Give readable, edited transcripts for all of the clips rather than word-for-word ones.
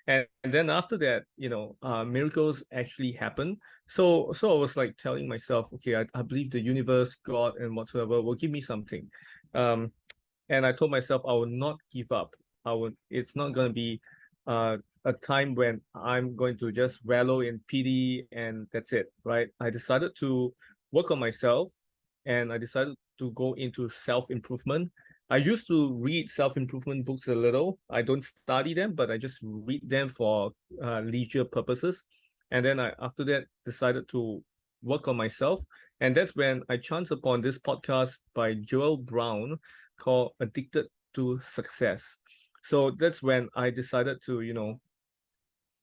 And then after that, miracles actually happen. So I was like telling myself, okay, I believe the universe, God, and whatsoever will give me something. Um, and I told myself I will not give up. It's not going to be a time when I'm going to just wallow in pity and that's it, right? I decided to work on myself, and I decided to go into self-improvement. I used to read self-improvement books a little. I don't study them, but I just read them for leisure purposes. And then after that, decided to work on myself. And that's when I chanced upon this podcast by Joel Brown called Addicted to Success. So that's when I decided to,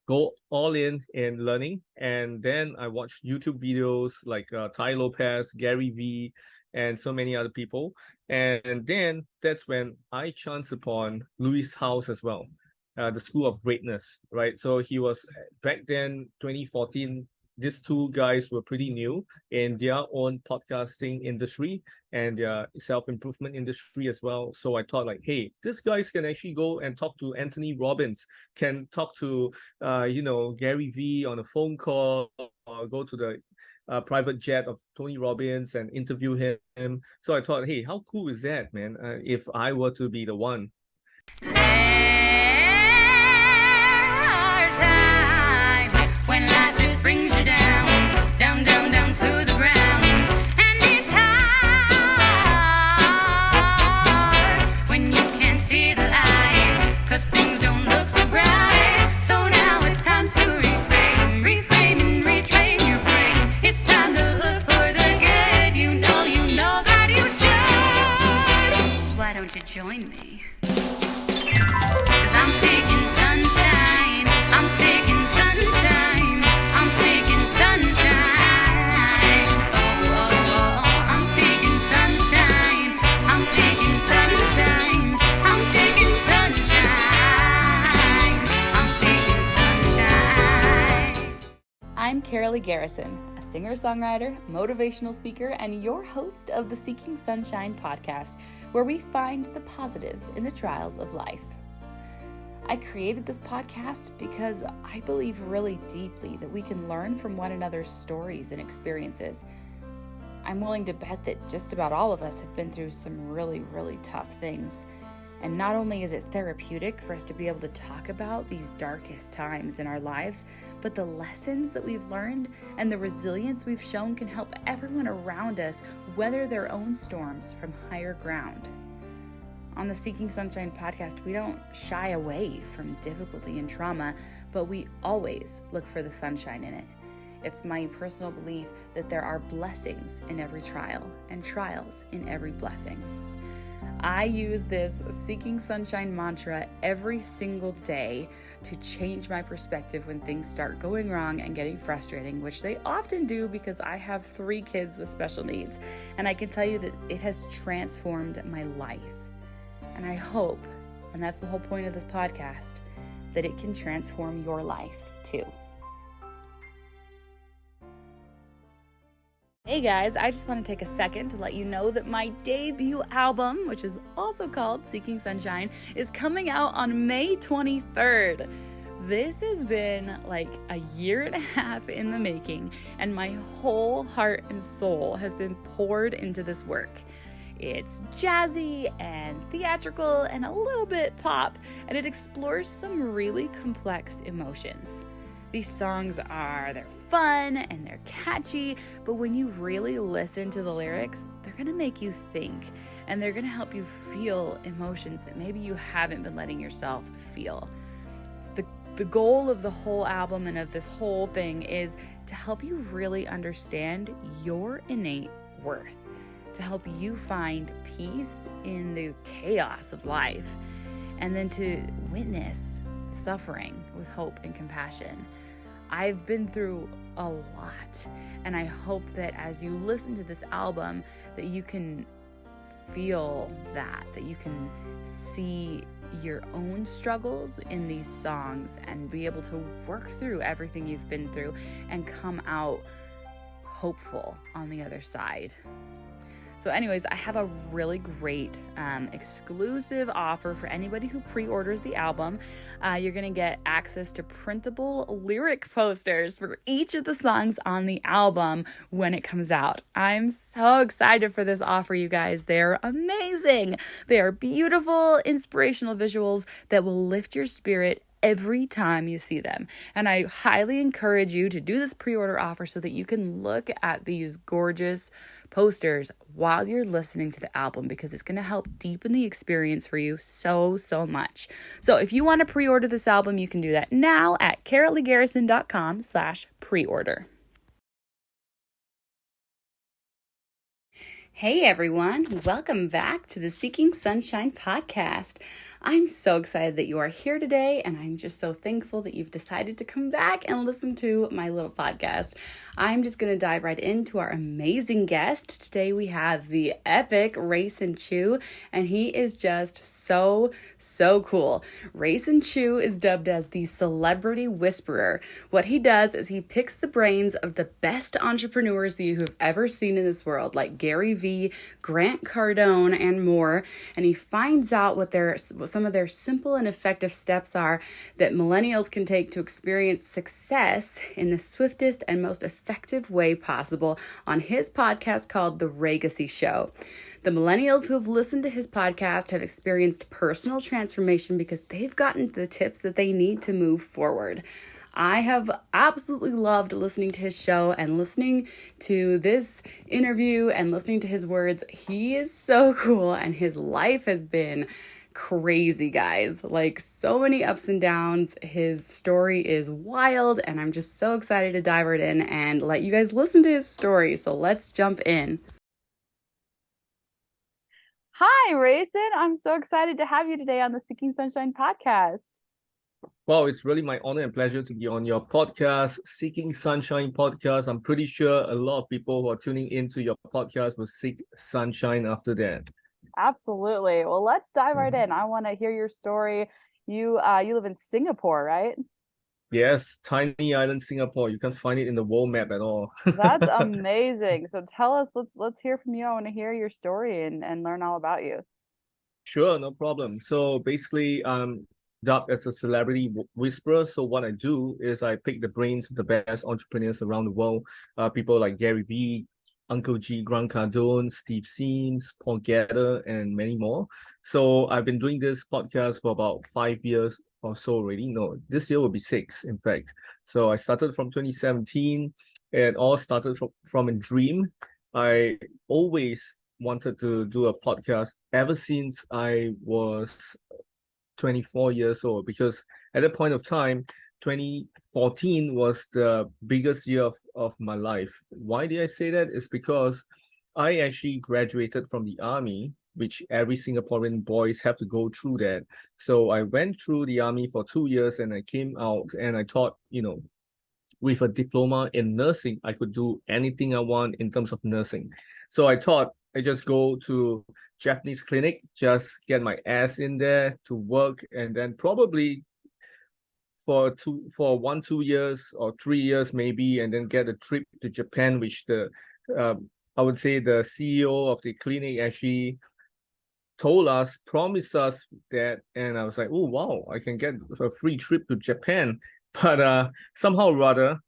go all in learning. And then I watched YouTube videos like Tai Lopez, Gary Vee, and so many other people. And then that's when I chanced upon Louis House as well, the School of Greatness, right? So he was back then, 2014. These two guys were pretty new in their own podcasting industry and their self-improvement industry as well. So I thought like, hey, these guys can actually go and talk to Anthony Robbins, can talk to Gary Vee on a phone call, or go to the private jet of Tony Robbins and interview him. So I thought, hey, how cool is that, man? If I were to be the one. There are times when life just brings you down, down, down, down to the ground. And it's hard when you can't see the light, 'cause things don't look so bright. So now it's time to reframe and retrain your brain. It's time to look for the good. You know that you should. Why don't you join me? 'Cause I'm seeking sunshine. I'm seeking sunshine. I'm seeking sunshine. Oh, oh, oh. I'm seeking sunshine. I'm seeking sunshine. I'm seeking sunshine. I'm seeking sunshine. I'm Karaleigh Garrison, a singer-songwriter, motivational speaker, and your host of the Seeking Sunshine podcast, where we find the positive in the trials of life. I created this podcast because I believe really deeply that we can learn from one another's stories and experiences. I'm willing to bet that just about all of us have been through some really, really tough things. And not only is it therapeutic for us to be able to talk about these darkest times in our lives, but the lessons that we've learned and the resilience we've shown can help everyone around us weather their own storms from higher ground. On the Seeking Sunshine podcast, we don't shy away from difficulty and trauma, but we always look for the sunshine in it. It's my personal belief that there are blessings in every trial and trials in every blessing. I use this Seeking Sunshine mantra every single day to change my perspective when things start going wrong and getting frustrating, which they often do because I have 3 kids with special needs. And I can tell you that it has transformed my life. And I hope, and that's the whole point of this podcast, that it can transform your life too. Hey guys, I just want to take a second to let you know that my debut album, which is also called Seeking Sunshine, is coming out on May 23rd. This has been like a year and a half in the making, and my whole heart and soul has been poured into this work. It's jazzy and theatrical and a little bit pop, and it explores some really complex emotions. These songs they're fun and they're catchy, but when you really listen to the lyrics, they're gonna make you think, and they're gonna help you feel emotions that maybe you haven't been letting yourself feel. The goal of the whole album and of this whole thing is to help you really understand your innate worth, to help you find peace in the chaos of life, and then to witness suffering with hope and compassion. I've been through a lot, and I hope that as you listen to this album that you can feel that you can see your own struggles in these songs and be able to work through everything you've been through and come out hopeful on the other side. So anyways, I have a really great exclusive offer for anybody who pre-orders the album. You're going to get access to printable lyric posters for each of the songs on the album when it comes out. I'm so excited for this offer, you guys. They're amazing. They are beautiful, inspirational visuals that will lift your spirit every time you see them. And I highly encourage you to do this pre-order offer so that you can look at these gorgeous posters while you're listening to the album, because it's going to help deepen the experience for you so much. So if you want to pre-order this album, you can do that now at KaraleighGarrison.com/pre-order. Hey everyone, welcome back to the Seeking Sunshine podcast. I'm so excited that you are here today, and I'm just so thankful that you've decided to come back and listen to my little podcast. I'm just going to dive right into our amazing guest. Today we have the epic Rayson Choo, and he is just so cool. Rayson Choo is dubbed as the celebrity whisperer. What he does is he picks the brains of the best entrepreneurs that you have ever seen in this world, like Gary Vee, Grant Cardone, and more, and he finds out what some of their simple and effective steps are that millennials can take to experience success in the swiftest and most effective way possible on his podcast called The Raygacy Show. The millennials who have listened to his podcast have experienced personal transformation because they've gotten the tips that they need to move forward. I have absolutely loved listening to his show and listening to this interview and listening to his words. He is so cool, and his life has been crazy, guys. Like, so many ups and downs. His story is wild, and I'm just so excited to dive right in and let you guys listen to his story. So let's jump in. Hi, Rayson. I'm so excited to have you today on the Seeking Sunshine podcast. Well, it's really my honor and pleasure to be on your podcast, Seeking Sunshine podcast. I'm pretty sure a lot of people who are tuning into your podcast will seek sunshine after that. Absolutely. Well, let's dive right in. I want to hear your story. You live in Singapore, right? Yes, tiny island Singapore. You can't find it in the world map at all. That's amazing. So tell us, let's hear from you. I want to hear your story and learn all about you. Sure, no problem. So basically, dubbed as a celebrity whisperer. So what I do is I pick the brains of the best entrepreneurs around the world. People like Gary Vee, Uncle G, Grant Cardone, Steve Sims, Paul Getter, and many more. So I've been doing this podcast for about 5 years or so already. No, this year will be 6, in fact. So I started from 2017. It all started from a dream. I always wanted to do a podcast ever since I was 24 years old, because at that point of time, 2014 was the biggest year of my life. Why did I say that? It's because I actually graduated from the army, which every Singaporean boys have to go through that. So I went through the army for 2 years, and I came out, and I thought, with a diploma in nursing, I could do anything I want in terms of nursing. So I thought I just go to Japanese clinic, just get my ass in there to work, and then probably for 1, 2 years or 3 years maybe, and then get a trip to Japan, which I would say the CEO of the clinic actually promised us that, and I was like, oh wow, I can get a free trip to Japan. But somehow or other,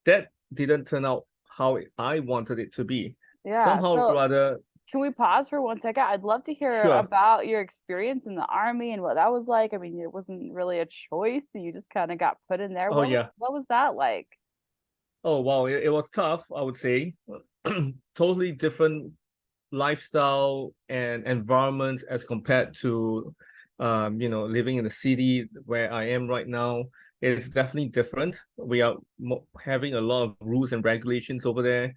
that didn't turn out how I wanted it to be. Yeah. Somehow or other. Can we pause for 1 second? I'd love to hear about your experience in the army and what that was like. I mean, it wasn't really a choice. You just kind of got put in there. Oh, yeah. What was that like? Oh, wow. It was tough, I would say. Totally different lifestyle and environment as compared to, living in the city where I am right now. It's definitely different. We are having a lot of rules and regulations over there.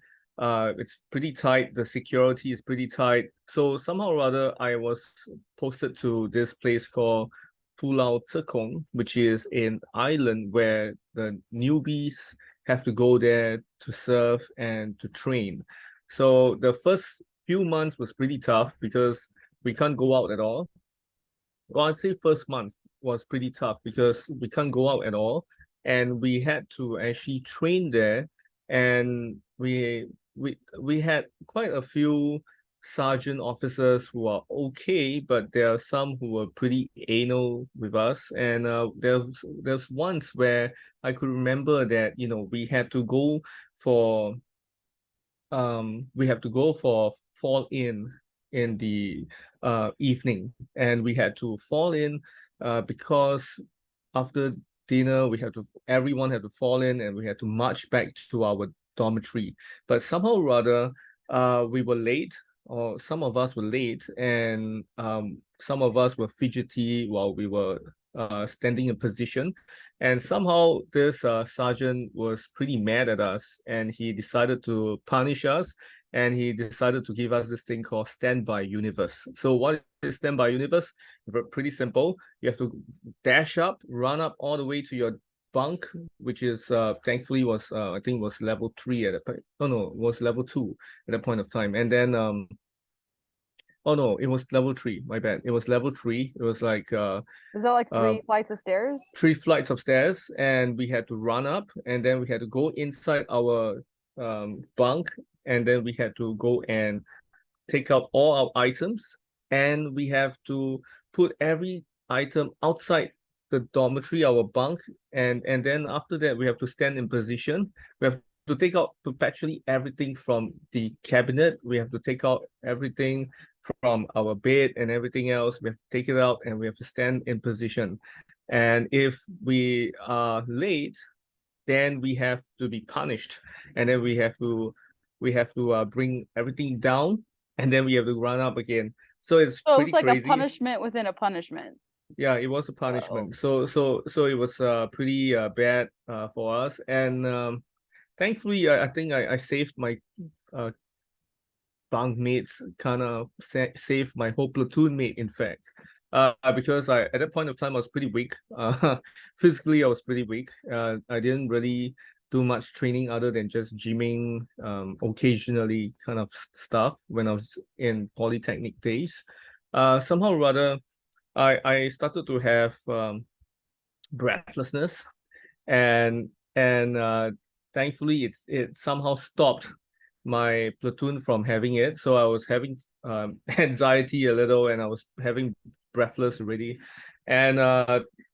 It's pretty tight. The security is pretty tight. So somehow or other, I was posted to this place called Pulau Tekong, which is an island where the newbies have to go there to serve and to train. So the first few months was pretty tough because we can't go out at all. Well, I'd say first month was pretty tough because we can't go out at all. And we had to actually train there. And we had quite a few sergeant officers who are okay, but there are some who were pretty anal with us. And there's once where I could remember that, you know, we had to go for fall in the evening, and we had to fall in because after dinner everyone had to fall in, and we had to march back to our dormitory. But somehow or other, we were late, or some of us were late, and some of us were fidgety while we were standing in position. And somehow this sergeant was pretty mad at us, and he decided to punish us, and he decided to give us this thing called standby universe. So what is standby universe? Pretty simple. You have to dash up, run up all the way to your bunk, which is thankfully was I think was level 3 at that point. Oh no, it was level 2 at that point of time. And then oh no, it was level 3. My bad. It was level 3. It was like Is that like 3 flights of stairs? 3 flights of stairs, and we had to run up, and then we had to go inside our bunk, and then we had to go and take out all our items, and we have to put every item outside the dormitory, our bunk, and then after that we have to stand in position. We have to take out perpetually everything from the cabinet. We have to take out everything from our bed and everything else. We have to take it out, and we have to stand in position. And if we are late, then we have to be punished, and then we have to bring everything down, and then we have to run up again. So it's pretty like crazy. A punishment within a punishment. Yeah, it was a punishment. So it was pretty bad for us. And thankfully, I think I saved my bunk mates, kind of saved my whole platoon mate, in fact. Because at that point of time I was pretty weak. Physically I was pretty weak. I didn't really do much training other than just gymming, occasionally kind of stuff when I was in polytechnic days. Somehow or other, I started to have breathlessness, and thankfully it somehow stopped my platoon from having it. So I was having anxiety a little, and I was having breathless already, and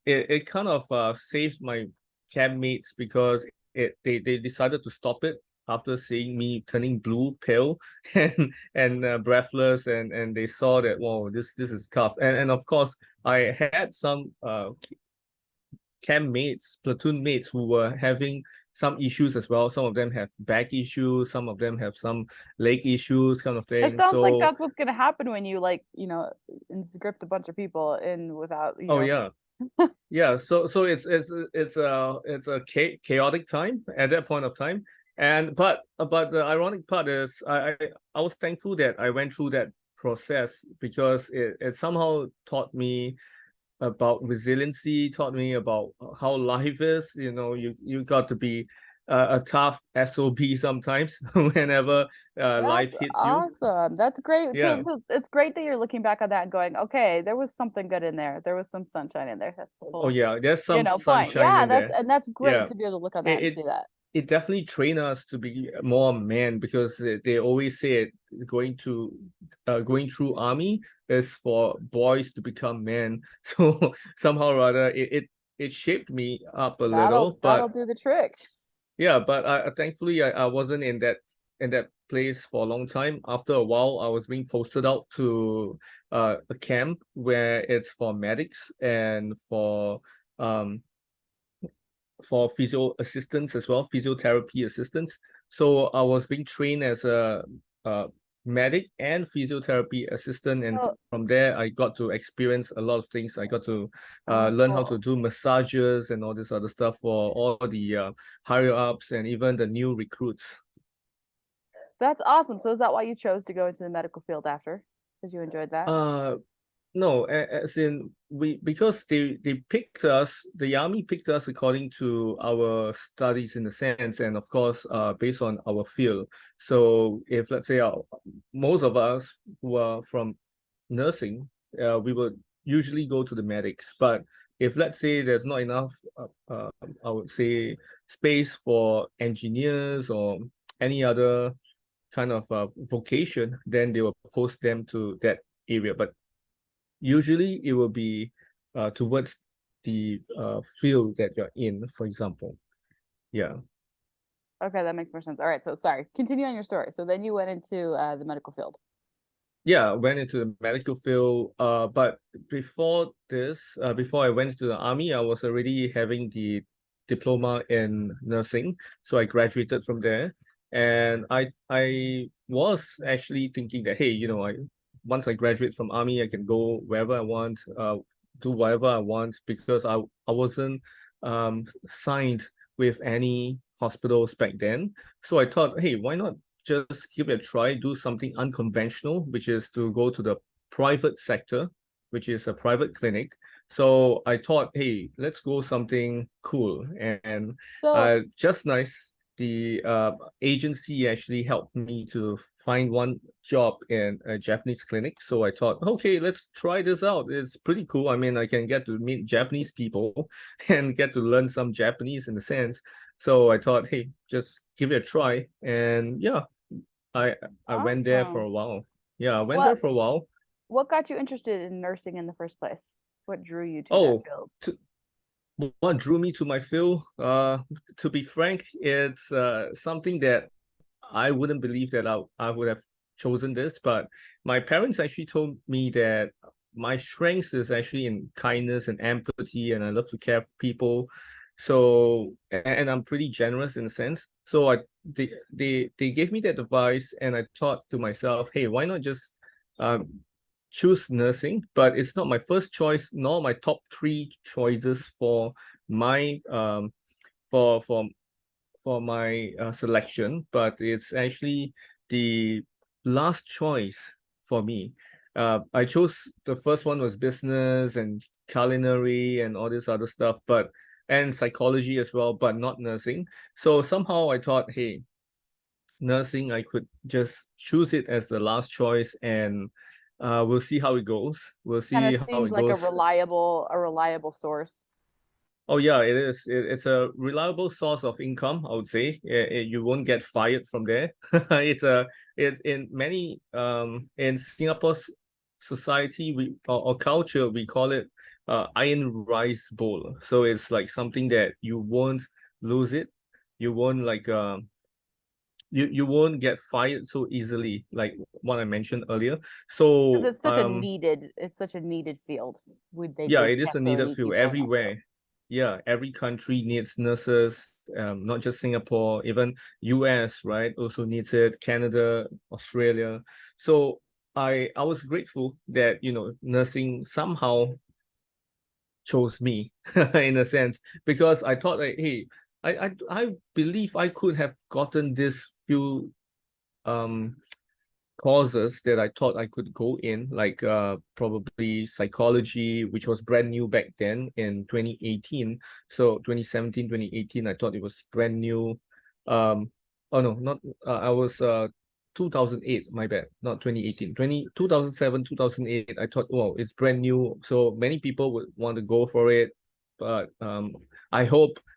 it kind of saved my campmates, because they decided to stop it after seeing me turning blue, pale, and breathless, and they saw that, whoa, this is tough. And of course I had some camp mates, platoon mates, who were having some issues as well. Some of them have back issues, some of them have some leg issues, kind of thing. It sounds like that's what's gonna happen when you, like, you know, inscript a bunch of people in without, you know. Yeah. Yeah, so it's a chaotic time at that point of time. And but the ironic part is I was thankful that I went through that process, because it somehow taught me about resiliency, taught me about how life is. You know, you got to be a tough SOB sometimes whenever life hits you. Awesome. That's great. Yeah. So it's great that you're looking back on that and going, okay, there was something good in there. There was some sunshine in there. That's the whole, Oh yeah, there's some sunshine yeah, in that's there. and that's great Yeah. to be able to look on that and see that. It definitely trained us to be more men, because they always say it, going through army is for boys to become men. So somehow or other it shaped me up a little, but that'll do the trick. yeah, but thankfully I wasn't in that place for a long time. After a while, I was being posted out to a camp where it's for medics and for physio assistants as well, physiotherapy assistants. So I was being trained as a medic and physiotherapy assistant, and from there I got to experience a lot of things. I got to learn how to do massages and all this other stuff for all the higher ups and even the new recruits. That's awesome. So is that why you chose to go into the medical field after? Because you enjoyed that? No, as in because they picked us, the army picked us according to our studies, in the sense, and of course based on our field. So if, let's say, most of us who are from nursing, we would usually go to the medics. But if, let's say, there's not enough I would say space for engineers or any other kind of vocation, then they will post them to that area. But usually it will be towards the field that you're in, for example. Yeah. Okay, that makes more sense. All right, so sorry. Continue on your story. So then you went into the medical field. Yeah, I went into the medical field. But before this, before I went to the army, I was already having the diploma in nursing. So I graduated from there. And I was actually thinking that, hey, once I graduate from army, I can go wherever I want, do whatever I want, because I wasn't signed with any hospitals back then. So I thought, hey, why not just give it a try, do something unconventional, which is to go to the private sector, which is a private clinic. So I thought, hey, let's go something cool. And So just nice, the agency actually helped me to find one job in a Japanese clinic. So I thought, okay, let's try this out. It's pretty cool. I mean, I can get to meet Japanese people and get to learn some Japanese in a sense. So I thought, hey, just give it a try. And yeah, I went there for awesome. a while. Yeah, I went there What for a while. what got you interested in nursing in the first place? What drew you to that Oh, field? what drew me to my field? To be frank, it's something that I wouldn't believe that I would have chosen this, but my parents actually told me that my strength is actually in kindness and empathy, and I love to care for people. So, and I'm pretty generous in a sense. So they gave me that advice, and I thought to myself, hey, why not just choose nursing? But it's not my first choice, nor my top three choices for my for for for my selection, but it's actually the last choice for me. I chose, the first one was business and culinary and all this other stuff, and psychology as well, but not nursing. So somehow I thought, hey, nursing, I could just choose it as the last choice, and we'll see how it goes. We'll Kind of see how seemed it like a goes. reliable source. Oh yeah, it is. It's a reliable source of income, I would say. You won't get fired from there. It's in many in Singapore's society, or culture, we call it iron rice bowl. So it's like something that you won't lose it. You won't like you won't get fired so easily, like what I mentioned earlier. Because So it's such a needed field. yeah, They it is a desperately needed need field people in that field. everywhere. Yeah, every country needs nurses, not just Singapore, even US, right? Also needs it, Canada, Australia. So I was grateful that, nursing somehow chose me in a sense, because I thought like, hey, I believe I could have gotten this few um courses that I thought I could go in, like probably psychology, which was brand new back then in 2018. So 2017, 2018, I thought it was brand new. Oh no, not I was 2008, my bad, not 2018. 2007, 2008, I thought, wow, it's brand new. So many people would want to go for it. But I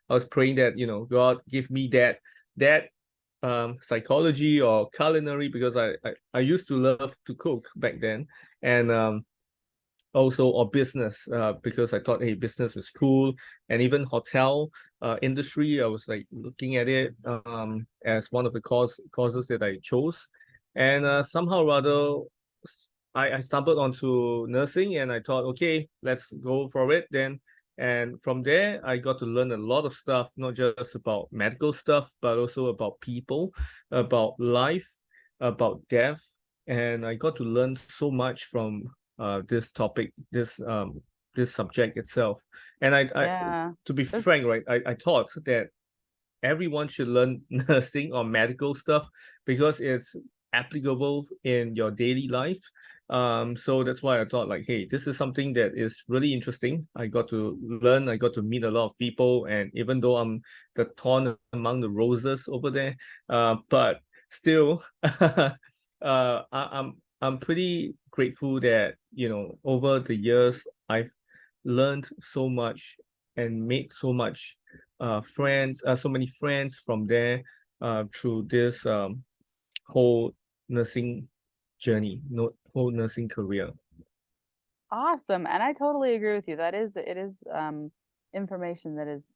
was praying that, God give me that psychology or culinary, because I used to love to cook back then, and also, or business, because I thought, hey, business was cool, and even hotel industry, I was like looking at it as one of the courses that I chose, and somehow rather I stumbled onto nursing, and I thought, okay, let's go for it then. And from there, I got to learn a lot of stuff, not just about medical stuff, but also about people, about life, about death. And I got to learn so much from this topic, this subject itself. And Yeah. to be There's frank, right, I thought that everyone should learn nursing or medical stuff because it's applicable in your daily life. So that's why I thought like, hey, this is something that is really interesting. I got to learn, I got to meet a lot of people, and even though I'm the thorn among the roses over there, but still, I'm pretty grateful that, over the years I've learned so much and made so much friends, so many friends from there, through this whole nursing journey, whole nursing career. Awesome. And I totally agree with you. It is information that's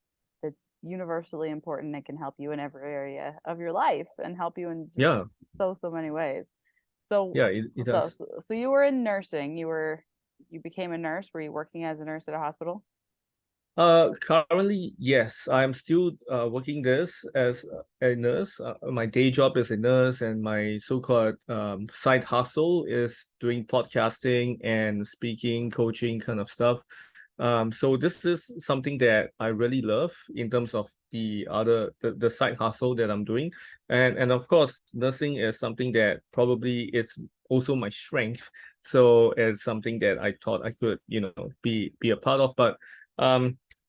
universally important and can help you in every area of your life and help you in Yeah, so many ways. So yeah, it does. so you were in nursing. You became a nurse. Were you working as a nurse at a hospital? Currently, yes, I'm still working this as a nurse. My day job is a nurse, and my so-called side hustle is doing podcasting and speaking, coaching kind of stuff. So this is something that I really love in terms of the side hustle that I'm doing. And of course, nursing is something that probably is also my strength. So it's something that I thought I could, be a part of. But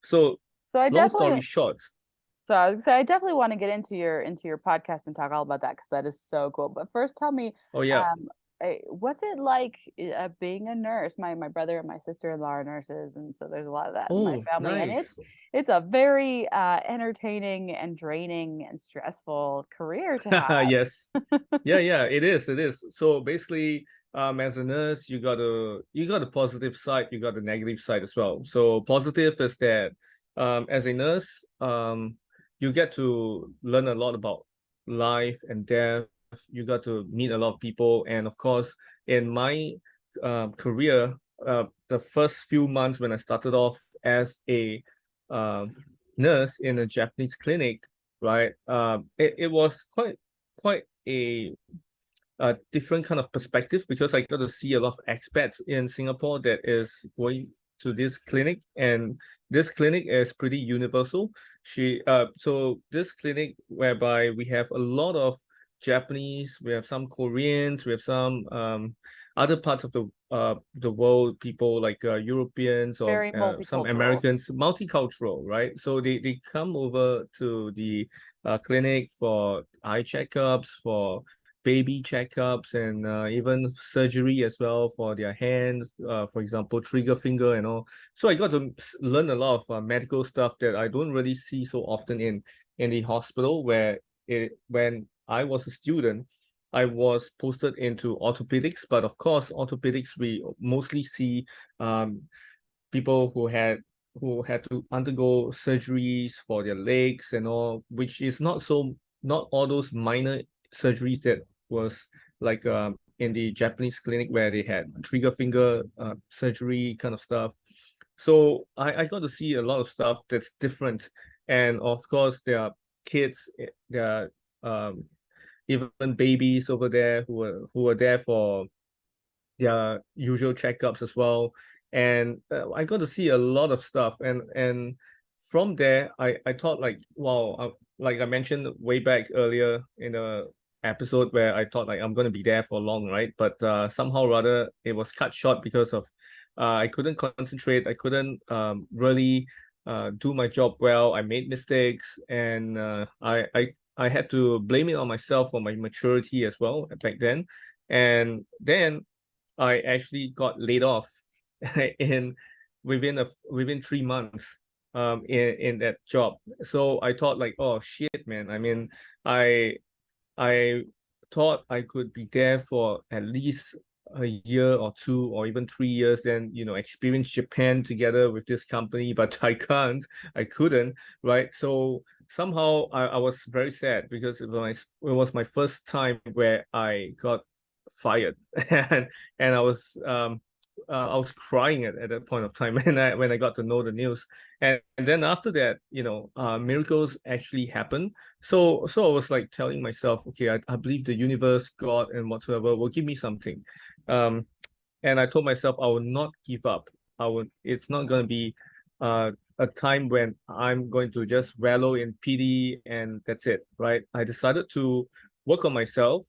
so So I long story definitely short, so I was gonna say I definitely want to get into your podcast and talk all about that because that is so cool. But first, tell me, oh yeah. what's it like being a nurse? My brother and my sister-in-law are nurses, and so there's a lot of that in my Oh, family, and nice. it's a very entertaining and draining and stressful career to have. Yes. Yeah, it is. It is. So basically, as a nurse, you got the positive side, you got the negative side as well. So positive is that as a nurse, you get to learn a lot about life and death. You got to meet a lot of people. And of course, in my career, the first few months when I started off as a nurse in a Japanese clinic, right? It was quite a different kind of perspective because I got to see a lot of expats in Singapore that is going to this clinic, and this clinic is pretty universal. So this clinic whereby we have a lot of Japanese, we have some Koreans, we have some other parts of the world, people like Europeans or Very some multicultural. Americans, multicultural, right? So they come over to the clinic for eye checkups, for baby checkups, and even surgery as well for their hand, for example, trigger finger and all. So I got to learn a lot of medical stuff that I don't really see so often in the hospital, where when I was a student, I was posted into orthopedics, but of course, orthopedics we mostly see people who had to undergo surgeries for their legs and all, which is not all those minor surgeries that was like in the Japanese clinic where they had trigger finger surgery kind of stuff. So I got to see a lot of stuff that's different. And of course, there are kids, there are even babies over there who are there for their usual checkups as well. And I got to see a lot of stuff. And from there, I thought like, wow, like I mentioned way back earlier in the episode where I thought like I'm going to be there for long, right? But somehow rather it was cut short because of I couldn't concentrate. I couldn't really do my job well. I made mistakes, and I had to blame it on myself for my maturity as well back then. And then I actually got laid off in within 3 months in that job. So I thought like, oh shit, man. I mean, I thought I could be there for at least a year or two or even 3 years, then experience Japan together with this company, but I couldn't, right? So somehow I was very sad because it was my first time where I got fired and I was crying at that point of time when I got to know the news. And then after that, miracles actually happened. So I was like telling myself, okay, I believe the universe, God, and whatsoever will give me something. um and I told myself I will not give up. It's not going to be a time when I'm going to just wallow in pity and that's it, right? I decided to work on myself,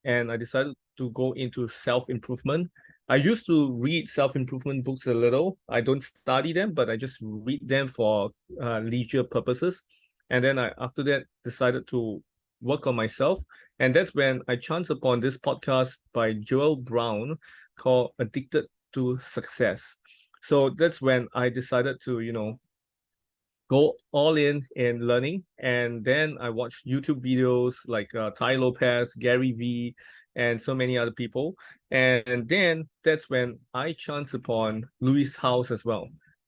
and I decided to go into self-improvement. I used to read self-improvement books a little. I don't study them, but I just read them for leisure purposes. And then after that, decided to work on myself. And that's when I chanced upon this podcast by Joel Brown called Addicted to Success. So that's when I decided to, go all in learning. And then I watched YouTube videos like Ty Lopez, Gary Vee, and so many other people. And then that's when I chanced upon Louis House as well,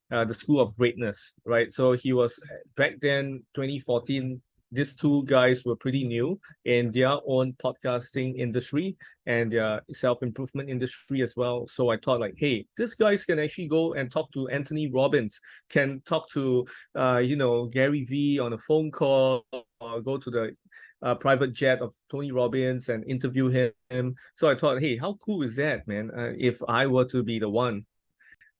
the School of Greatness, right? So he was back then, 2014. These two guys were pretty new in their own podcasting industry and their self-improvement industry as well. So I thought like, hey, these guys can actually go and talk to Anthony Robbins, can talk to Gary Vee on a phone call, or go to the private jet of Tony Robbins and interview him. So I thought, hey, how cool is that, man? If I were to be the one.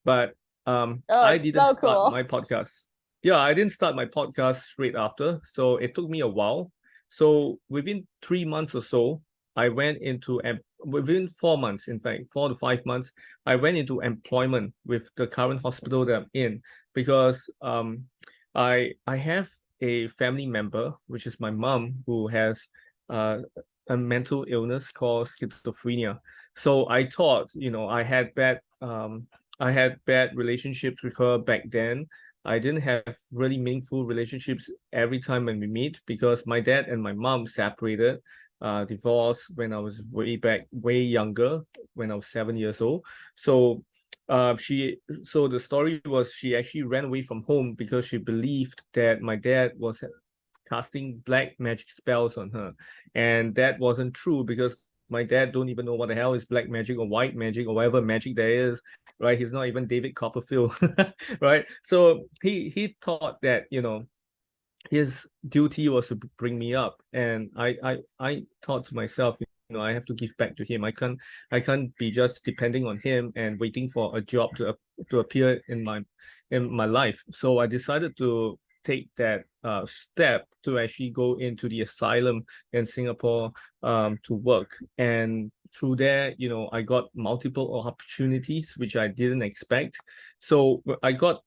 But Oh, I it's didn't so start cool. my podcast. Yeah, I didn't start my podcast straight after. So it took me a while. So within 3 months or so, I went into within 4 months, in fact, 4 to 5 months, I went into employment with the current hospital that I'm in, because I have a family member, which is my mom, who has a mental illness called schizophrenia. So I thought, I had bad relationships with her back then. I didn't have really meaningful relationships every time when we meet, because my dad and my mom separated, divorced when I was way younger, when I was 7 years old. So the story was she actually ran away from home because she believed that my dad was casting black magic spells on her. And that wasn't true, because my dad don't even know what the hell is black magic or white magic or whatever magic there is, right? He's not even David Copperfield, right? So he thought that, his duty was to bring me up. And I thought to myself, I have to give back to him. I can't be just depending on him and waiting for a job to appear in my life. So I decided to take that step to actually go into the asylum in Singapore to work. And through there, I got multiple opportunities which I didn't expect. So I got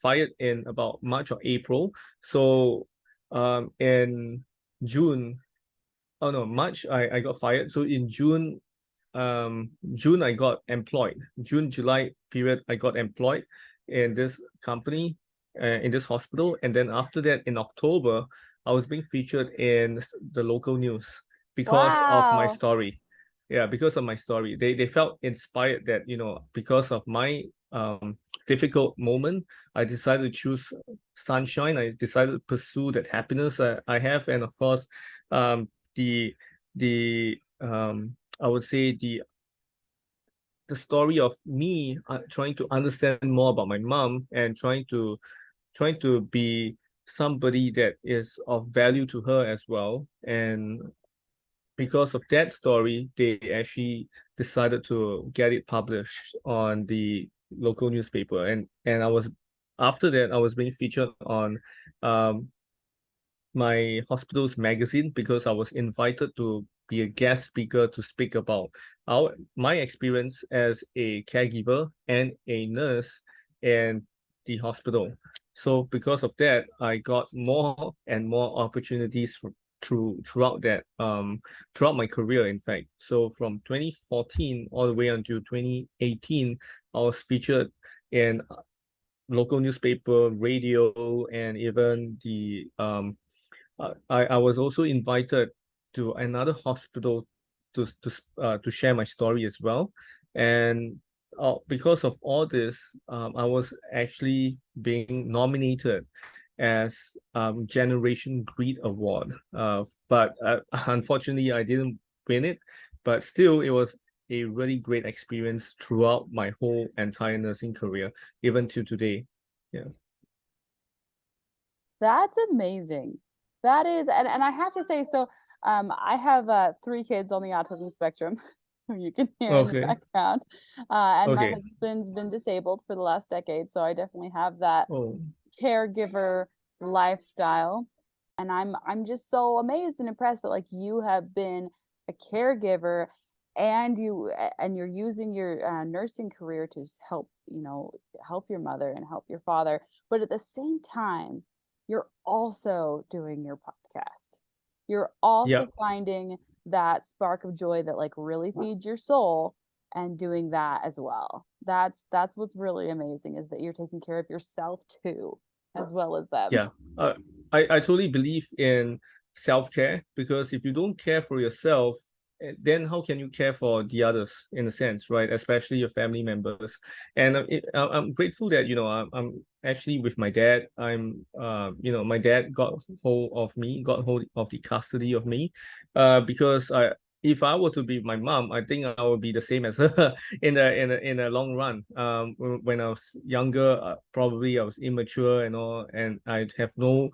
fired in about March or April. So in June, oh no, March, I got fired. So in June I got employed. June, July period, I got employed in this company, in this hospital. And then after that, in October, I was being featured in the local news because of my Wow. story. Yeah, because of my story. They felt inspired that, because of my difficult moment, I decided to choose sunshine. I decided to pursue that happiness I have. And of course, the I would say the story of me trying to understand more about my mom and trying to be somebody that is of value to her as well. And because of that story, they actually decided to get it published on the local newspaper. And after that, I was being featured on um my hospital's magazine, because I was invited to be a guest speaker to speak about my experience as a caregiver and a nurse in the hospital. So because of that, I got more and more opportunities throughout my career, in fact. So from 2014 all the way until 2018, I was featured in local newspaper, radio, and even I was also invited to another hospital to share my story as well. And because of all this, I was actually being nominated as Generation Greed Award. But unfortunately, I didn't win it. But still, it was a really great experience throughout my whole entire nursing career, even to today. Yeah. That's amazing. That is, and I have to say, so I have 3 kids on the autism spectrum, who you can hear in the Okay. background. And my Okay. husband's been disabled for the last decade, so I definitely have that Oh. caregiver lifestyle. And I'm just so amazed and impressed that like you have been a caregiver and you're using your nursing career to help your mother and help your father, but at the same time you're also doing your podcast. You're Yeah. also finding that spark of joy that like really feeds your soul and doing that as well. That's what's really amazing, is that you're taking care of yourself too. as well as them. Yeah. I totally believe in self-care, because if you don't care for yourself, then how can you care for the others, in a sense, right? Especially your family members. And I'm grateful that, I'm actually with my dad. My dad got hold of me, got hold of the custody of me, because if I were to be my mom, I think I would be the same as her in the long run. When I was younger, probably I was immature and all, and I have no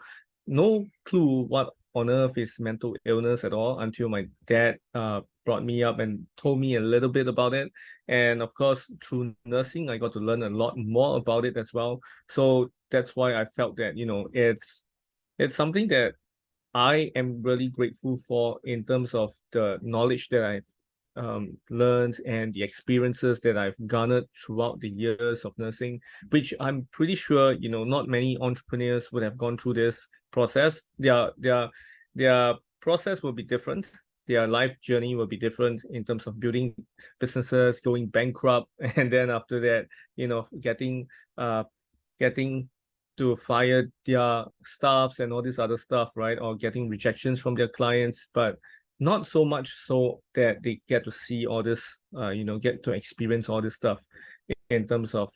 clue what on earth is mental illness at all, until my dad brought me up and told me a little bit about it. And of course, through nursing, I got to learn a lot more about it as well. So that's why I felt that, it's something that I am really grateful for, in terms of the knowledge that I've learned and the experiences that I've garnered throughout the years of nursing, which I'm pretty sure, not many entrepreneurs would have gone through this process. Their process will be different. Their life journey will be different, in terms of building businesses, going bankrupt, and then after that, getting to fire their staffs and all this other stuff, right? Or getting rejections from their clients, but not so much so that they get to see all this, get to experience all this stuff, in terms of,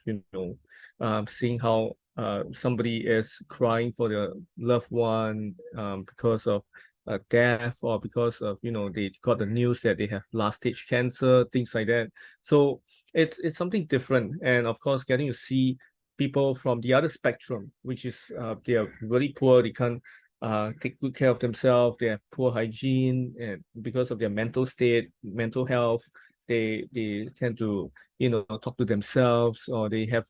seeing how somebody is crying for their loved one, because of death, or because of, they got the news that they have last stage cancer, things like that. So it's something different. And of course, getting to see people from the other spectrum, which is they are really poor, they can't take good care of themselves, they have poor hygiene, and because of their mental state, mental health, they tend to, talk to themselves, or they have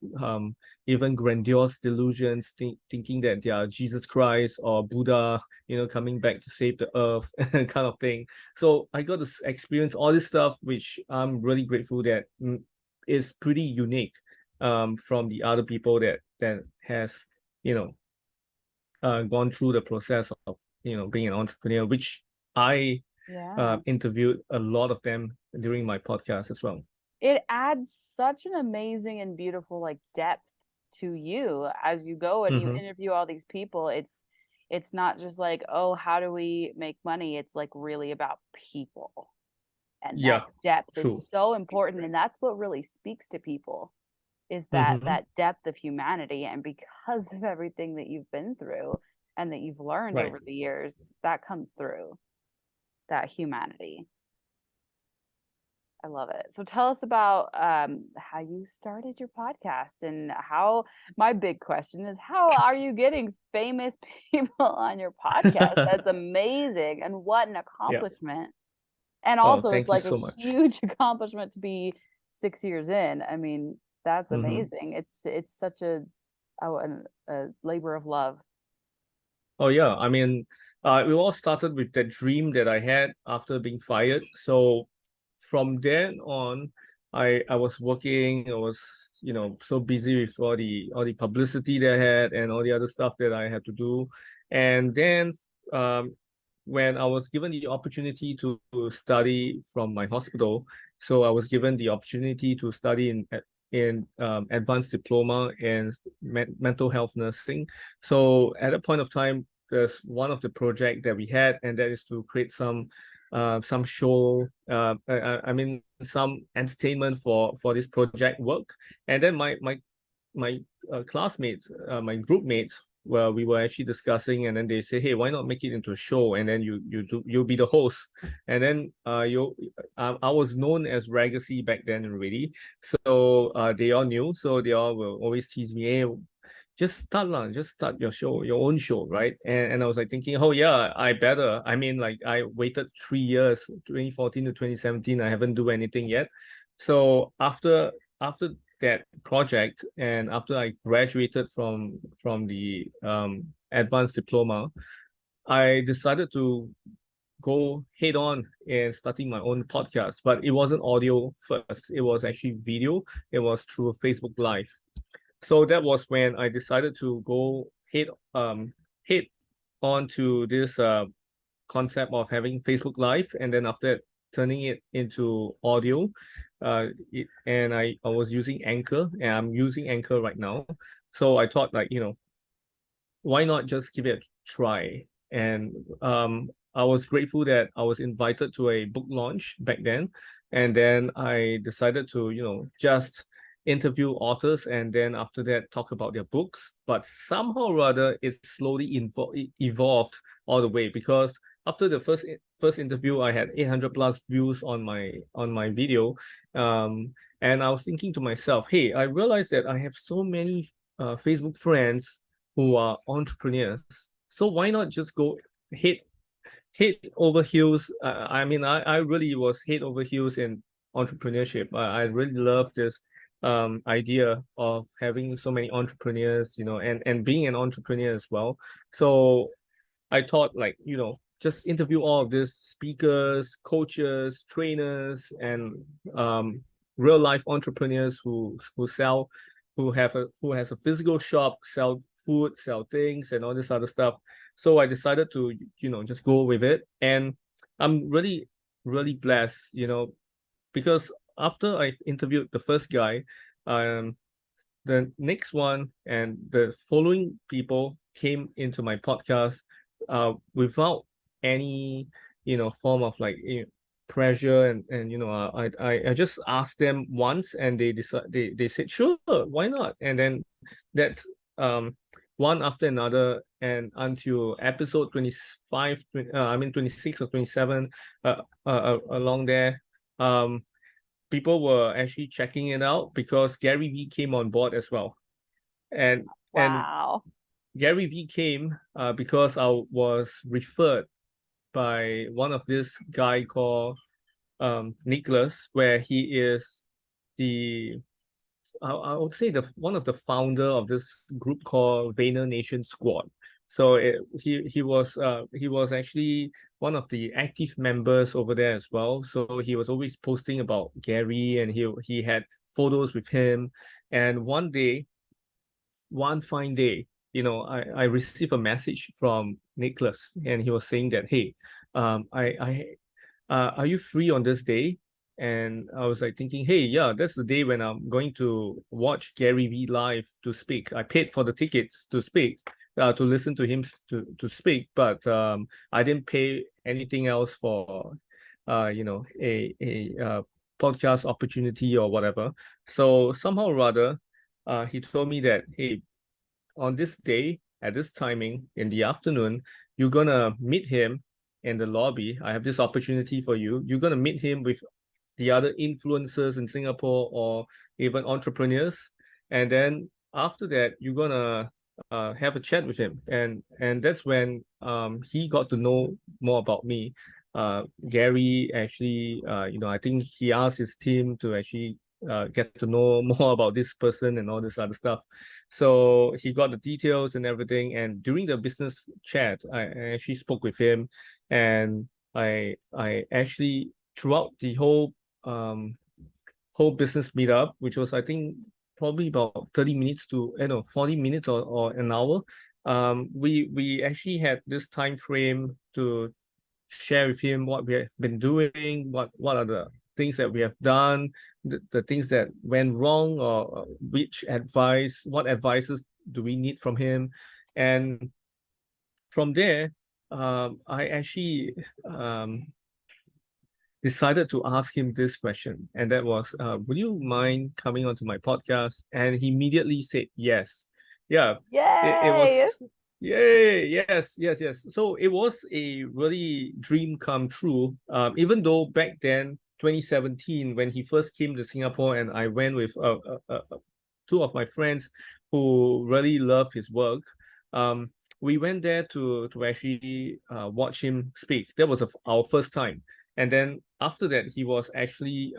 even grandiose delusions, thinking that they are Jesus Christ or Buddha, coming back to save the earth, kind of thing. So I got to experience all this stuff, which I'm really grateful that is pretty unique from the other people that has, gone through the process of, being an entrepreneur, which I interviewed a lot of them during my podcast as well. It adds such an amazing and beautiful like depth to you as you go and you interview all these people. It's not just like, oh, how do we make money? It's like really about people. And that depth is so important. And that's what really speaks to people, is that depth of humanity. And because of everything that you've been through and that you've learned over the years, that comes through, that humanity. I love it. So tell us about how you started your podcast, and my big question is, how are you getting famous people on your podcast? That's amazing. And what an accomplishment. And also it's like a huge accomplishment to be 6 years in. I mean, that's amazing. It's such a labor of love. Oh yeah, I mean, we all started with that dream that I had after being fired. So from then on, I was working. I was, so busy with all the publicity that I had and all the other stuff that I had to do. And then when I was given the opportunity to study from my hospital, so I was given the opportunity to study in advanced diploma in mental health nursing. So at a point of time, there's one of the project that we had, and that is to create some show, I mean some entertainment for this project work. And then my classmates, my group mates, well, we were actually discussing, and then they say, hey, why not make it into a show, and then you'll be the host. And then I was known as Raygacy back then already, so they all knew, so they all will always tease me, hey, just start your own show, right? And I was like thinking, oh yeah, I better. I mean, like, I waited 3 years, 2014 to 2017, I haven't do anything yet. So after that project, and after I graduated from the advanced diploma, I decided to go head on in starting my own podcast. But it wasn't audio first, it was actually video. It was through Facebook Live. So that was when I decided to go head on to this concept of having Facebook Live, and then after that, turning it into audio. And I was using Anchor, and I'm using Anchor right now. So I thought, like, why not just give it a try? And I was grateful that I was invited to a book launch back then, and then I decided to, just interview authors, and then after that talk about their books. But somehow or other, it slowly evolved all the way, because after the first interview, I had 800 plus views on my video, and I was thinking to myself, hey, I realized that I have so many Facebook friends who are entrepreneurs. So why not just go head over heels? I mean, I really was head over heels in entrepreneurship. I really love this idea of having so many entrepreneurs, and being an entrepreneur as well. So I thought, like, just interview all of these speakers, coaches, trainers, and real life entrepreneurs who has a physical shop, sell food, sell things, and all this other stuff. So I decided to, just go with it. And I'm really, really blessed, because after I interviewed the first guy, the next one and the following people came into my podcast without any, form of like, pressure, and I just asked them once, and they said, sure, why not? And then that's one after another, and until episode 25, 26 or 27, along there, people were actually checking it out because Gary Vee came on board as well. And Wow. Gary Vee came because I was referred by one of this guy called Nicholas, where he is I would say one of the founder of this group called Vayner Nation Squad. So he was actually one of the active members over there as well. So he was always posting about Gary, and he had photos with him. And one fine day, I received a message from Nicholas, and he was saying that, hey, are you free on this day? And I was like thinking, hey, yeah, that's the day when I'm going to watch Gary Vee live to speak. I paid for the tickets to speak, to listen to him to speak, but I didn't pay anything else for, a podcast opportunity or whatever. So somehow or other, he told me that, hey, on this day, at this timing in the afternoon, you're gonna meet him in the lobby. I have this opportunity for you. You're gonna meet him with the other influencers in Singapore or even entrepreneurs. And then after that, you're gonna have a chat with him. And that's when he got to know more about me. Gary actually, I think he asked his team to actually get to know more about this person and all this other stuff. So he got the details and everything. And during the business chat, I actually spoke with him, and I actually, throughout the whole business meetup, which was, I think, probably about 30 minutes to 40 minutes or an hour, we actually had this time frame to share with him what we have been doing, what are the things that we have done, the things that went wrong, or what advices do we need from him. And from there, I actually decided to ask him this question, and that was, would you mind coming onto my podcast? And he immediately said yes. Yeah, it Yay! was, yay, yes. So it was a really dream come true. Even though back then, 2017, when he first came to Singapore, and I went with two of my friends who really love his work. We went there to actually watch him speak. That was our first time. And then after that, he was actually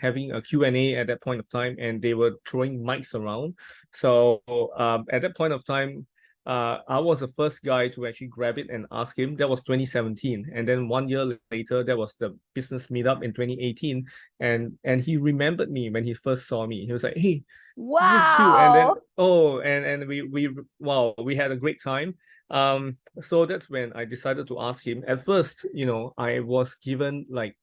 having a Q&A at that point of time, and they were throwing mics around. So at that point of time, I was the first guy to actually grab it and ask him. That was 2017. And then 1 year later, that was the business meetup in 2018. And he remembered me when he first saw me. He was like, hey, this is you. And then, Wow. and we had a great time. So that's when I decided to ask him. At first, I was given like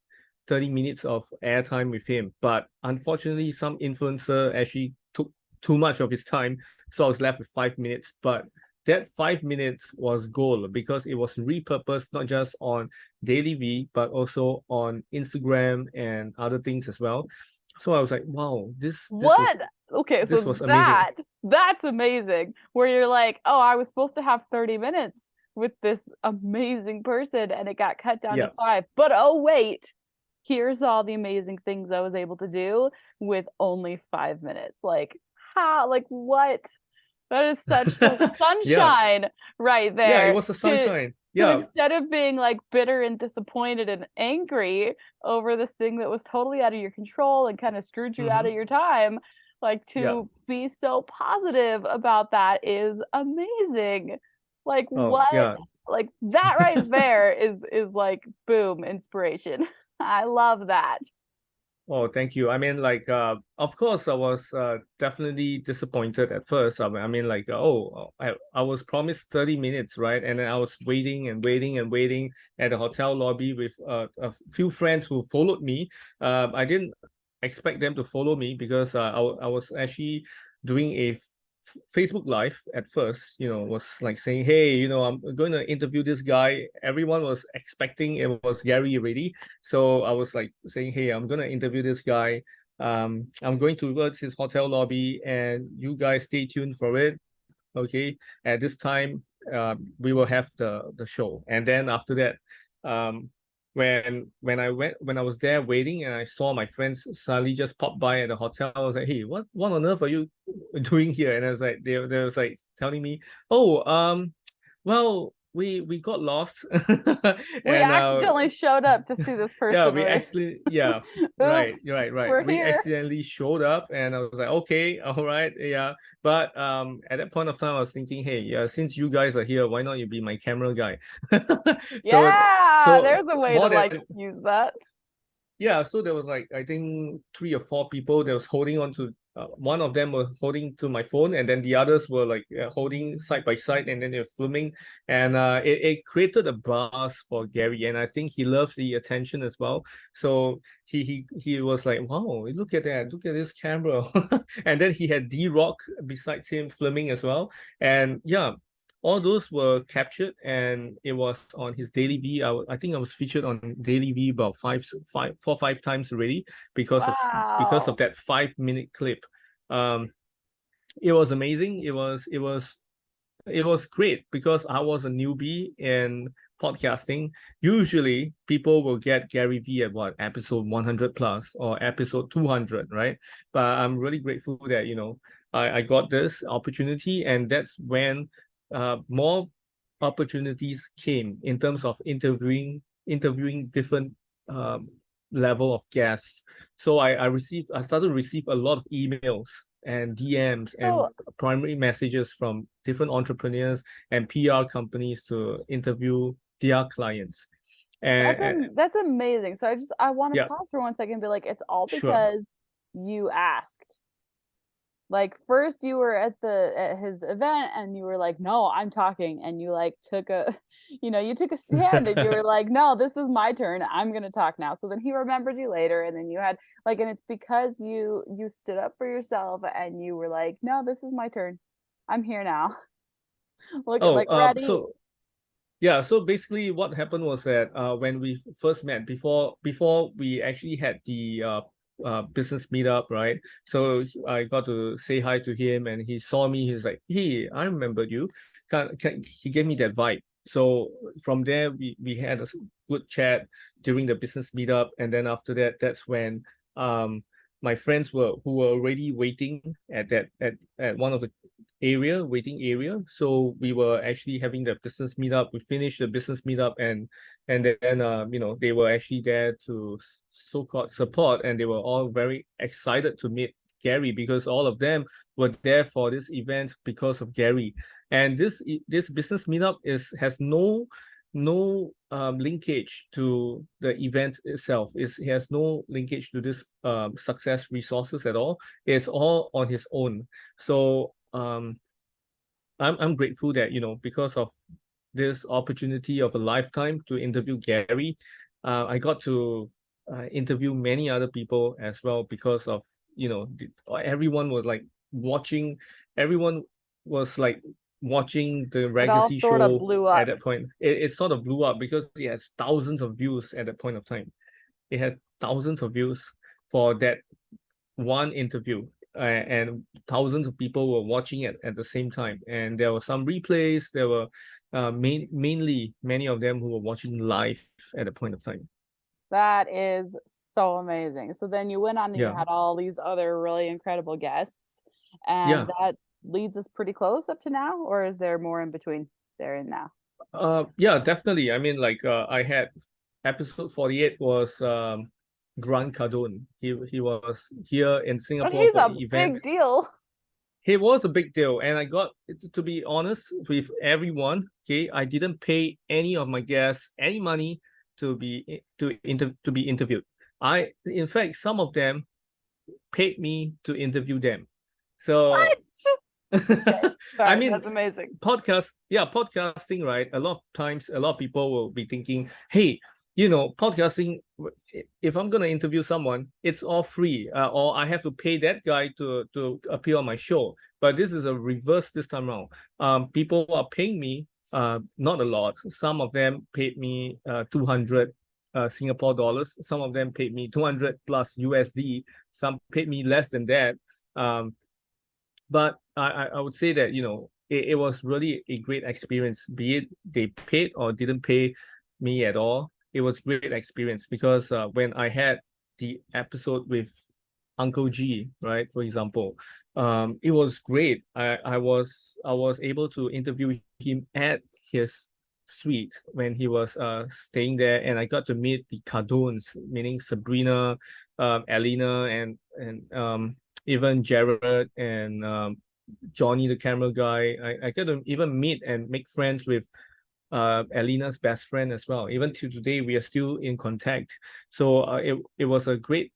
30 minutes of airtime with him, but unfortunately, some influencer actually took too much of his time, so I was left with 5 minutes. But that 5 minutes was gold because it was repurposed not just on Daily V, but also on Instagram and other things as well. So I was like, wow, this What? Okay, this so was amazing. that's amazing. Where you're like, oh, I was supposed to have 30 minutes with this amazing person and it got cut down to 5. But oh wait, here's all the amazing things I was able to do with only 5 minutes. Like, how? Like, what? That is such sunshine right there. Yeah, it was a sunshine. So instead of being like bitter and disappointed and angry over this thing that was totally out of your control and kind of screwed you out of your time, like to be so positive about that is amazing. Like what? Like that right there is like boom, inspiration. I love that. Oh, thank you. I mean, like, of course, I was definitely disappointed at first. I mean, like, I was promised 30 minutes, right? And then I was waiting and waiting and waiting at the hotel lobby with a few friends who followed me. I didn't expect them to follow me because I was actually doing a Facebook Live at first, was like saying, hey, I'm going to interview this guy. Everyone was expecting it was Gary already. So I was like saying, hey, I'm going to interview this guy. I'm going towards his hotel lobby and you guys stay tuned for it. Okay. At this time, we will have the show. And then after that, when I was there waiting and I saw my friends suddenly just pop by at the hotel, I was like, hey, what on earth are you doing here? And I was like, they was like telling me, oh, well, we got lost. We accidentally showed up to see this person. Right. We here. accidentally showed up and I was like, okay, all right, yeah. But at that point of time, I was thinking, hey, since you guys are here, why not you be my camera guy? So there's a way to like use that. Yeah, so there was like, I think 3 or 4 people that was holding on to, one of them was holding to my phone and then the others were like holding side by side and then they're filming. And it created a buzz for Gary and I think he loves the attention as well. So he was like, wow, look at that, look at this camera. And then he had D-Rock besides him filming as well. And yeah, all those were captured and it was on his Daily V. I think I was featured on Daily V about 4 or 5 times already because of that 5-minute clip. It was amazing. It was great because I was a newbie in podcasting. Usually people will get Gary Vee at what, episode 100 plus or episode 200, right? But I'm really grateful that I got this opportunity, and that's when more opportunities came in terms of interviewing different level of guests. So I started to receive a lot of emails and DMs and primary messages from different entrepreneurs and PR companies to interview their clients. And that's amazing. So I want to pause for 1 second and be like, it's all because you asked. Like first you were at his event and you were like, no, I'm talking, and you like took a stand and you were like, no, this is my turn, I'm gonna talk now. So then he remembered you later, and then you had like, and it's because you stood up for yourself and you were like, no, this is my turn, I'm here now. Ready. So basically what happened was that when we first met, before we actually had the business meetup, right? So I got to say hi to him and he saw me. He's like, hey, I remember you. He gave me that vibe. So from there we had a good chat during the business meetup, and then after that, that's when my friends who were already waiting at one of the waiting area. So we were actually having the business meetup. We finished the business meetup and then they were actually there to so-called support, and they were all very excited to meet Gary because all of them were there for this event because of Gary. And this business meetup has no linkage to the event itself. It has no linkage to this success resources at all. It's all on his own. So I'm grateful that because of this opportunity of a lifetime to interview Gary, I got to interview many other people as well because of everyone was like watching. Everyone was like watching the It all Raygacy sort of Show blew at up. that point. It sort of blew up because it has thousands of views at that point of time. It has thousands of views for that one interview, and thousands of people were watching it at the same time. And there were some replays. There were mainly many of them who were watching live at the point of time. That is so amazing. So then you went on and you Yeah. had all these other really incredible guests, and Yeah. that leads us pretty close up to now, or is there more in between there and now? Yeah, definitely. I mean, like, I had episode 48 was Grant Cardone. He was here in But Singapore he's for a the event. big deal. He was a big deal, and I got to be honest with everyone. Okay, I didn't pay any of my guests any money to be interviewed. In fact, some of them paid me to interview them. So Sorry, I mean, that's amazing. podcasting, right? A lot of times, a lot of people will be thinking, hey, podcasting, if I'm gonna interview someone, it's all free, or I have to pay that guy to appear on my show. But this is a reverse this time around. People are paying me, not a lot. Some of them paid me 200 Singapore dollars. Some of them paid me 200 plus USD. Some paid me less than that. But I would say that, it was really a great experience, be it they paid or didn't pay me at all. It was great experience because when I had the episode with Uncle G, right, for example, it was great. I was able to interview him at his suite when he was staying there, and I got to meet the Cardones, meaning Sabrina, Alina, and even Jared and Johnny, the camera guy. I get to even meet and make friends with Alina's best friend as well. Even to today, we are still in contact. So it was a great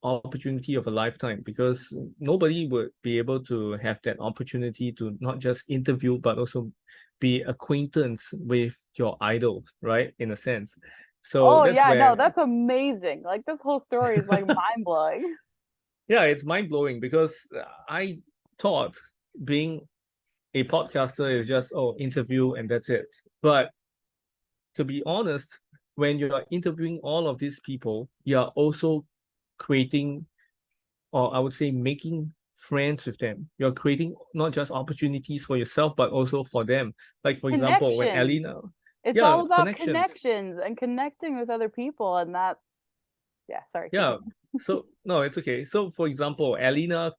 opportunity of a lifetime, because nobody would be able to have that opportunity to not just interview but also be acquaintance with your idol, right? In a sense. So Oh that's yeah, no, where that's amazing. Like this whole story is like mind blowing. yeah, it's mind blowing, because I thought being a podcaster is just interview and that's it. But to be honest, when you are interviewing all of these people, you are also creating, or I would say making friends with them. You're creating not just opportunities for yourself, but also for them. Like, for example, when Connections. Alina, It's yeah, all about connections. connections and connecting with other people, and that's sorry. Yeah. So no, it's okay. So for example, Alina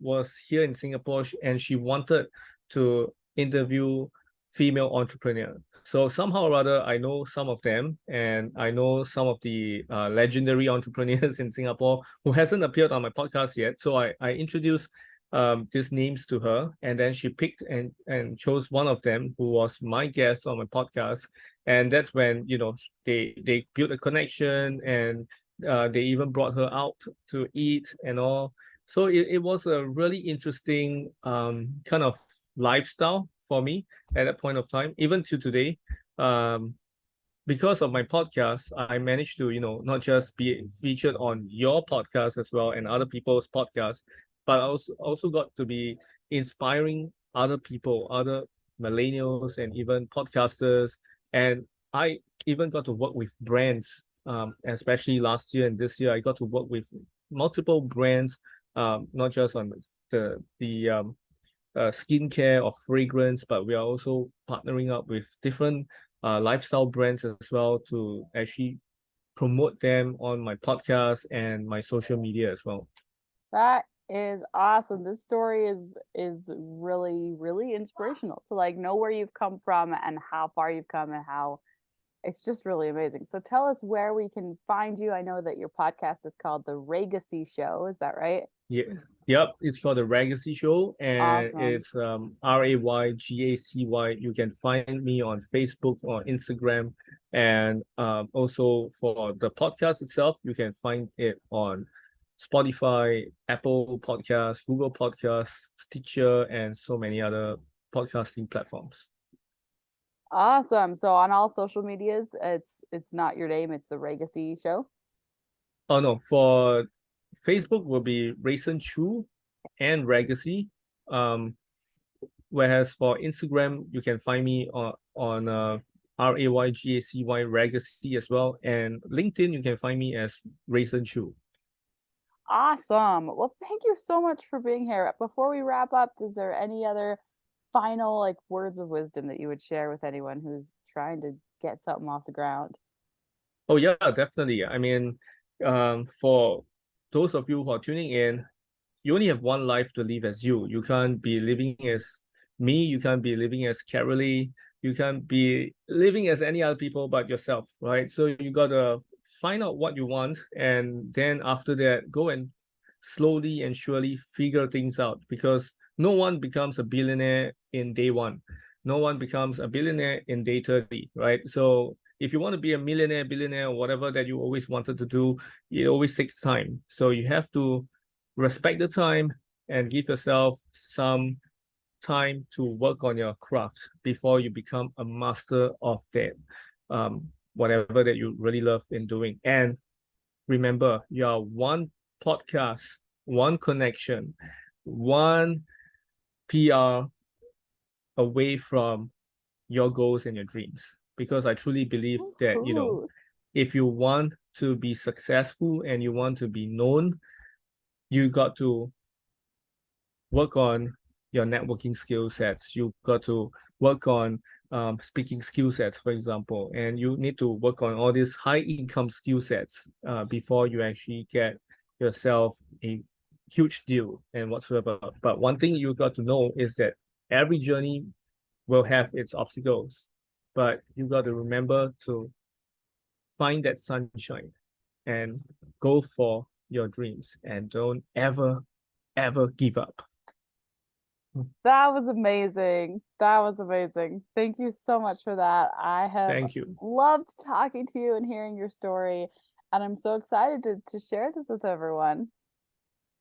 was here in Singapore, and she wanted to interview female entrepreneur. So somehow or other, I know some of them, and I know some of the legendary entrepreneurs in Singapore who hasn't appeared on my podcast yet. So I introduced these names to her, and then she picked and chose one of them who was my guest on my podcast. And that's when, they built a connection, and they even brought her out to eat and all. So it was a really interesting kind of lifestyle for me at that point of time, even to today. Because of my podcast, I managed to, not just be featured on your podcast as well and other people's podcasts, but I also got to be inspiring other people, other millennials and even podcasters. And I even got to work with brands, especially last year and this year. I got to work with multiple brands, not just on the skincare or fragrance, but we are also partnering up with different lifestyle brands as well to actually promote them on my podcast and my social media as well. That is awesome. This story is really, really inspirational to like know where you've come from and how far you've come and how it's just really amazing. So tell us where we can find you. I know that your podcast is called the Raygacy Show. Is that right? Yeah. Yep. It's called the Raygacy Show, and Awesome. it's Raygacy. You can find me on Facebook or Instagram, and also for the podcast itself, you can find it on Spotify, Apple Podcasts, Google Podcasts, Stitcher, and so many other podcasting platforms. Awesome. So on all social medias, it's not your name, it's the Raygacy Show. Oh no, for Facebook will be Rayson Choo and Raygacy. Whereas for Instagram, you can find me on Raygacy Raygacy as well, and LinkedIn you can find me as Rayson Choo. Awesome. Well, thank you so much for being here. Before we wrap up, is there any other final like words of wisdom that you would share with anyone who's trying to get something off the ground? Oh yeah, definitely. I mean, for those of you who are tuning in, you only have one life to live as you. You can't be living as me. You can't be living as Karaleigh. You can't be living as any other people but yourself, right? So you gotta find out what you want, and then after that, go and slowly and surely figure things out, because no one becomes a billionaire in day one. No one becomes a billionaire in day 30, right? So if you want to be a millionaire, billionaire, or whatever that you always wanted to do, it always takes time. So you have to respect the time and give yourself some time to work on your craft before you become a master of that, whatever that you really love in doing. And remember, you are one podcast, one connection, one PR away from your goals and your dreams. Because I truly believe that, you know, if you want to be successful and you want to be known, you got to work on your networking skill sets. You got to work on speaking skill sets, for example, and you need to work on all these high income skill sets before you actually get yourself a huge deal and whatsoever. But one thing you got to know is that every journey will have its obstacles, but you got to remember to find that sunshine and go for your dreams, and don't ever give up. That was amazing. That was amazing. Thank you so much for that. I have Thank you. loved talking to you and hearing your story, and I'm so excited to share this with everyone.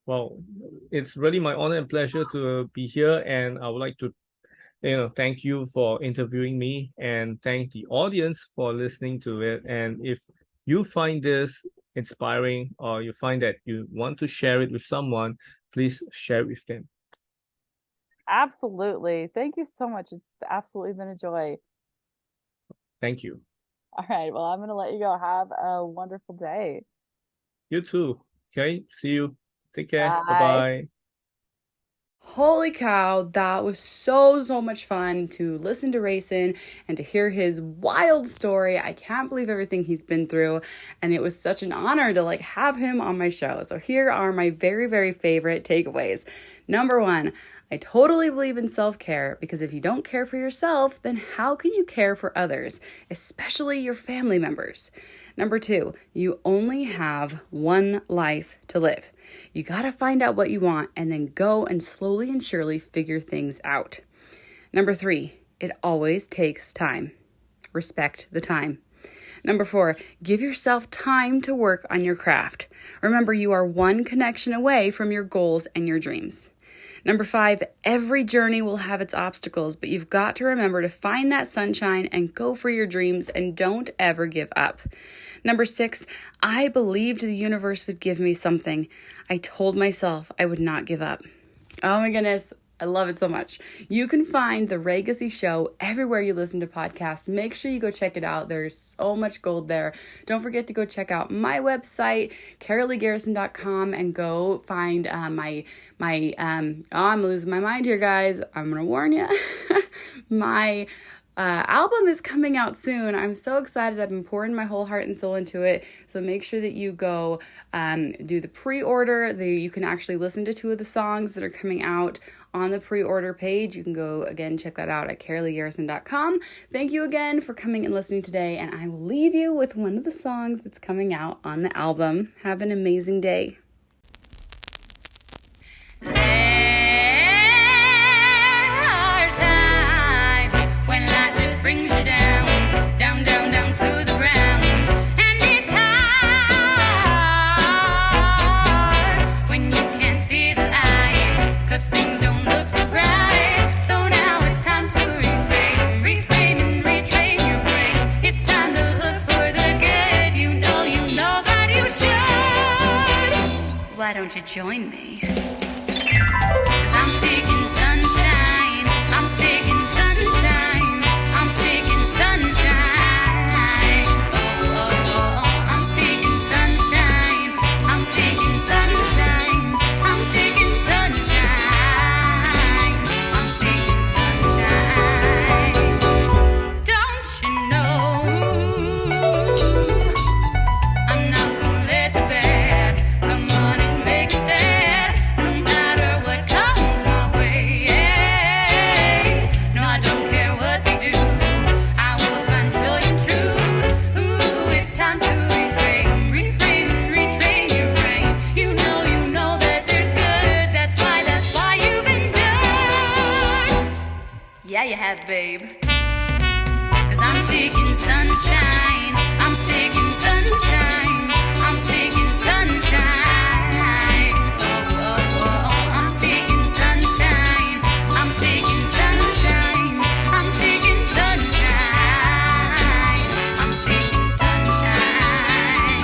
Well, it's really my honor and pleasure to be here, and I would like to, thank you for interviewing me, and thank the audience for listening to it. And if you find this inspiring, or you find that you want to share it with someone, please share it with them. Absolutely. Thank you so much. It's absolutely been a joy. Thank you. All right. Well, I'm going to let you go. Have a wonderful day. You too. Okay. See you. Take care. Bye. Bye-bye. Holy cow, that was so much fun to listen to Rayson and to hear his wild story. I can't believe everything he's been through, and it was such an honor to have him on my show. So here are my very favorite takeaways. Number one, I totally believe in self-care, because if you don't care for yourself, then how can you care for others, especially your family members? Number two, you only have one life to live. You got to find out what you want and then go and slowly and surely figure things out. Number three, it always takes time. Respect the time. Number four, give yourself time to work on your craft. Remember, you are one connection away from your goals and your dreams. Number five, every journey will have its obstacles, but you've got to remember to find that sunshine and go for your dreams, and don't ever give up. Number six, I believed the universe would give me something. I told myself I would not give up. Oh my goodness. I love it so much. You can find the Raygacy Show everywhere you listen to podcasts. Make sure you go check it out. There's so much gold there. Don't forget to go check out my website, KaraleighGarrison.com, and go find I'm losing my mind here, guys. I'm going to warn you. My album is coming out soon. I'm so excited. I've been pouring my whole heart and soul into it. So make sure that you go do the pre-order. You can actually listen to 2 of the songs that are coming out on the pre-order page. You can go again, check that out at KaraleighGarrison.com. Thank you again for coming and listening today. And I will leave you with one of the songs that's coming out on the album. Have an amazing day. There are times when life just brings you down, down, down, down to the ground. And it's hard when you can't see the light, 'cause things don't look so bright. So now it's time to reframe and retrain your brain. It's time to look for the good. You know that you should. Why don't you join me? 'Cause I'm seeking sunshine. I'm seeking sunshine. I'm seeking sunshine. Oh, oh, oh. I'm seeking sunshine. I'm seeking sunshine. I'm seeking sunshine. I'm seeking sunshine. Don't you know? I'm not gonna let the bad come on and make it sad. No matter what comes my way. No, I don't care what they do. I will find joy and truth. Ooh, it's time to refrain, refrain, and retrain your brain. You know that there's good. That's why you've endured. Yeah, you have, babe. 'Cause I'm seeking sunshine. I'm seeking sunshine. I'm seeking sunshine. Oh, oh, oh. I'm seeking sunshine. I'm seeking sunshine. I'm seeking sunshine. I'm seeking sunshine.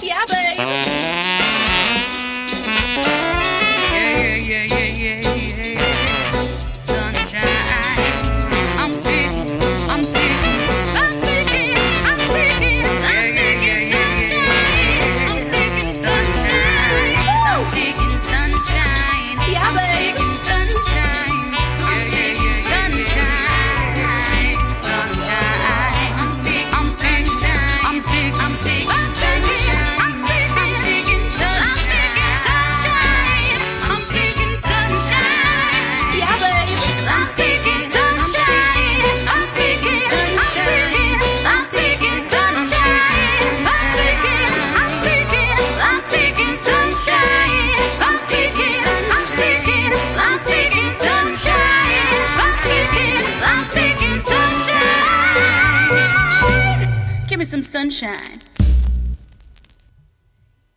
Yeah, babe. Yeah. Sunshine. I'm seeking sunshine. I'm seeking sunshine. I'm seeking sunshine. Yeah, I'm seeking sunshine. I'm seeking sunshine. Sunshine. I'm seeking sunshine. I'm seeking sunshine. I'm seeking sunshine. I'm seeking sunshine. Yeah, babe. I'm seeking sunshine. I'm seeking sunshine. I'm seeking sunshine. I'm seeking sunshine. I'm seeking sunshine. I'm seeking sunshine. Give me some sunshine.